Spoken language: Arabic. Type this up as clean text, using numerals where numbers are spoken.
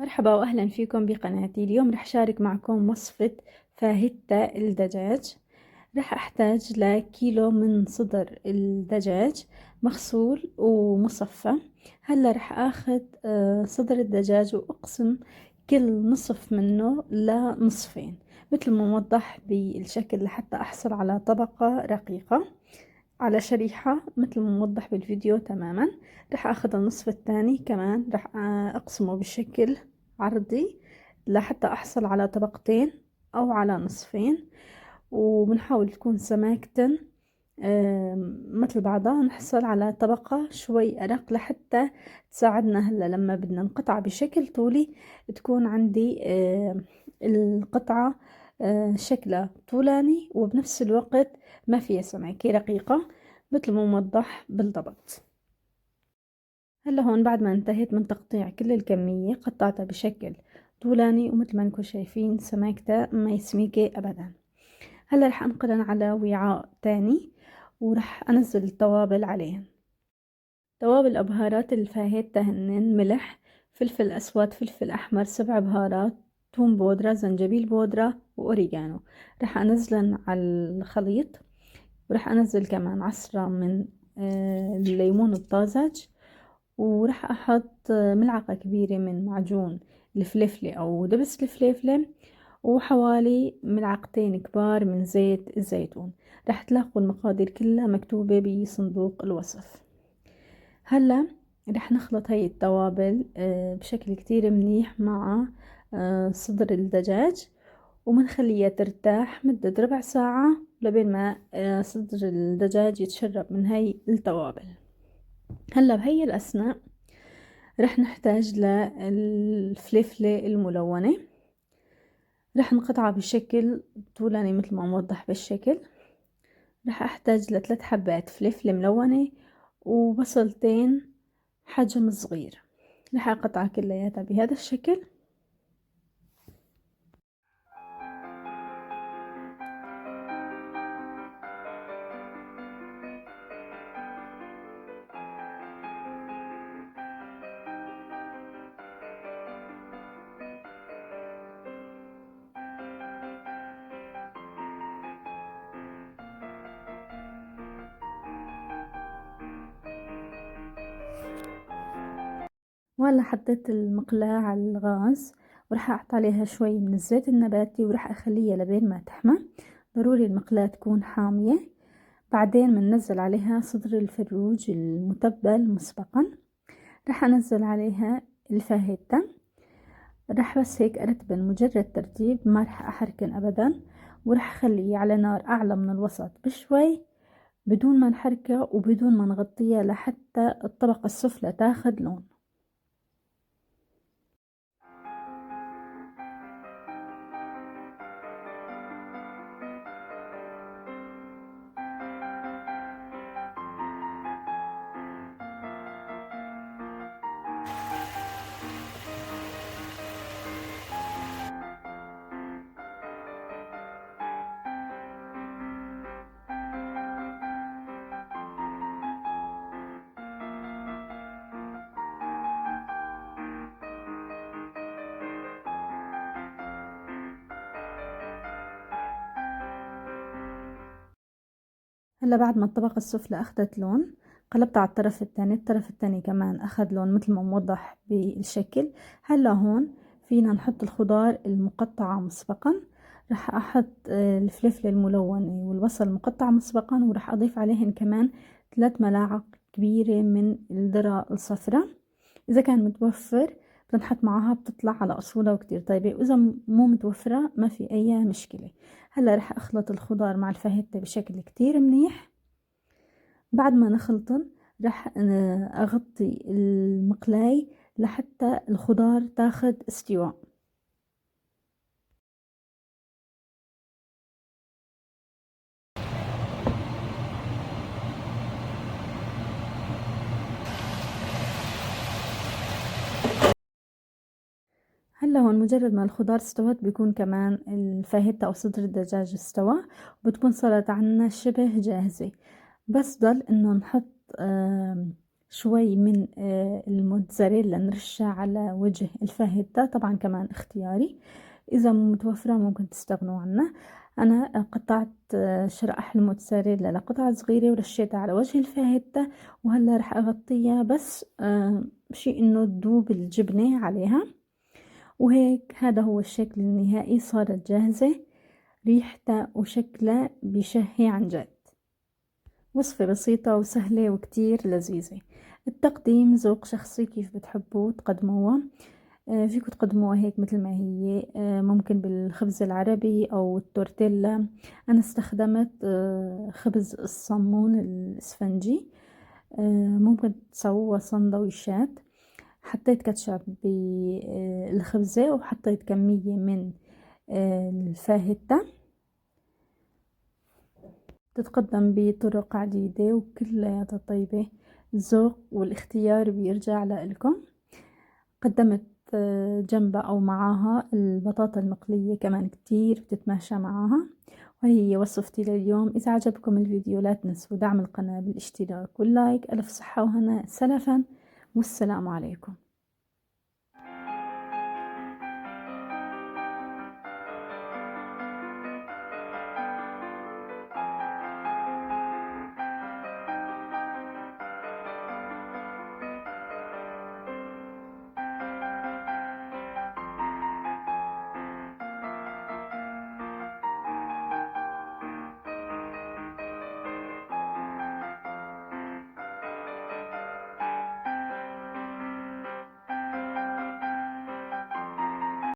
مرحبا وأهلا فيكم بقناتي. اليوم رح شارك معكم وصفة فاهيتا الدجاج. رح أحتاج لكيلو من صدر الدجاج مغسول ومصفى. هلا رح أخذ صدر الدجاج وأقسم كل نصف منه لنصفين مثل ما موضح بالشكل لحتى أحصل على طبقة رقيقة على شريحة مثل ما موضح بالفيديو تماما. رح اخذ النصف الثاني كمان رح اقسمه بشكل عرضي لحتى احصل على طبقتين او على نصفين، وبنحاول تكون سماكة مثل بعضها، نحصل على طبقة شوي أرق لحتى تساعدنا هلا لما بدنا نقطع بشكل طولي تكون عندي القطعة شكلها طولاني وبنفس الوقت ما فيها سماكة رقيقة مثل ما موضح بالضبط. هلا هون بعد ما انتهيت من تقطيع كل الكمية قطعتها بشكل طولاني ومثل ما انكم شايفين سماكتها ما سميكة أبدا. هلا رح انقلن على وعاء تاني ورح انزل التوابل عليهن. توابل او بهارات الفاهيتا هنن ملح، فلفل اسود، فلفل احمر، 7 بهارات، ثوم بودرة، زنجبيل بودرة، واوريجانو. رح انزلن على الخليط ورح انزل كمان عصرة من الليمون الطازج، ورح احط ملعقة كبيرة من معجون الفلفلة او دبس الفلفلة، وحوالي ملعقتين كبار من زيت الزيتون. رح تلاقوا المقادير كلها مكتوبة بصندوق الوصف. هلا رح نخلط هاي التوابل بشكل كتير منيح مع صدر الدجاج، ومنخليها ترتاح مدة ربع ساعة لبين ما صدر الدجاج يتشرب من هاي التوابل. هلا بهي الأثناء رح نحتاج للفلفلة الملونة، رح نقطعها بشكل طولاني مثل ما موضح بالشكل. رح احتاج ل3 حبات فلفل ملونة وبصلتين حجم صغير، رح اقطعها كلياتها بهذا الشكل. وهلا حطيت المقلاة على الغاز ورح احط عليها شوي من الزيت النباتي ورح اخليها لبين ما تحمى. ضروري المقلاة تكون حامية. بعدين بننزل عليها صدر الفروج المتبل مسبقا. رح انزل عليها الفاهيتا، رح بس هيك ارتبن مجرد ترتيب، ما رح احركن ابدا، ورح اخليه على نار اعلى من الوسط بشوي بدون ما نحركه وبدون ما نغطيها لحتى الطبقة السفلى تاخد لون. هلا بعد ما الطبقة السفلى أخدت لون قلبت على الطرف الثاني، الطرف الثاني كمان أخد لون مثل ما موضح بالشكل. هلا هون فينا نحط الخضار المقطعة مسبقا. رح أحط الفلفل الملونة والبصل المقطع مسبقا، ورح أضيف عليهن كمان 3 ملاعق كبيرة من الذرة الصفراء. إذا كان متوفر بنحط معها بتطلع على أصولها وكتير طيبة، وإذا مو متوفرة ما في أي مشكلة. هلا رح أخلط الخضار مع الفاهيتا بشكل كتير منيح. بعد ما نخلطن رح أغطي المقلاي لحتى الخضار تاخد استواء. هلا هون مجرد ما الخضار استوت بيكون كمان الفاهيتا أو صدر الدجاج استوى، وبتكون صارت عنا شبه جاهزة. بس ضل إنه نحط شوي من الموتزاريلا نرشها على وجه الفاهيتا، طبعا كمان اختياري، إذا مو متوفرة ممكن تستغنوا عنها. أنا قطعت شرائح الموتزاريلا لقطع صغيرة ورشيتها على وجه الفاهيتا، وهلا رح أغطيها بس شي إنه تذوب الجبنة عليها. وهيك هذا هو الشكل النهائي، صارت جاهزة. ريحتها وشكلها بشهي عن جد. وصفة بسيطة وسهلة وكتير لذيذة. التقديم ذوق شخصي، كيف بتحبوا تقدموها. فيكم تقدموها هيك مثل ما هي، ممكن بالخبز العربي أو التورتيلا. أنا استخدمت خبز الصمون الإسفنجي. ممكن تسووها سندويشات. حطيت كاتشب بالخبزة وحطيت كمية من الفاهيتا. تتقدم بطرق عديدة وكلياتها طيبة. الذوق والاختيار بيرجع لإلكم. قدمت جنبها أو معاها البطاطا المقلية، كمان كتير بتتماشى معاها. وهي وصفتي لليوم. إذا عجبكم الفيديو لا تنسوا دعم القناة بالاشتراك واللايك. ألف صحة وهنا سلفا، والسلام عليكم.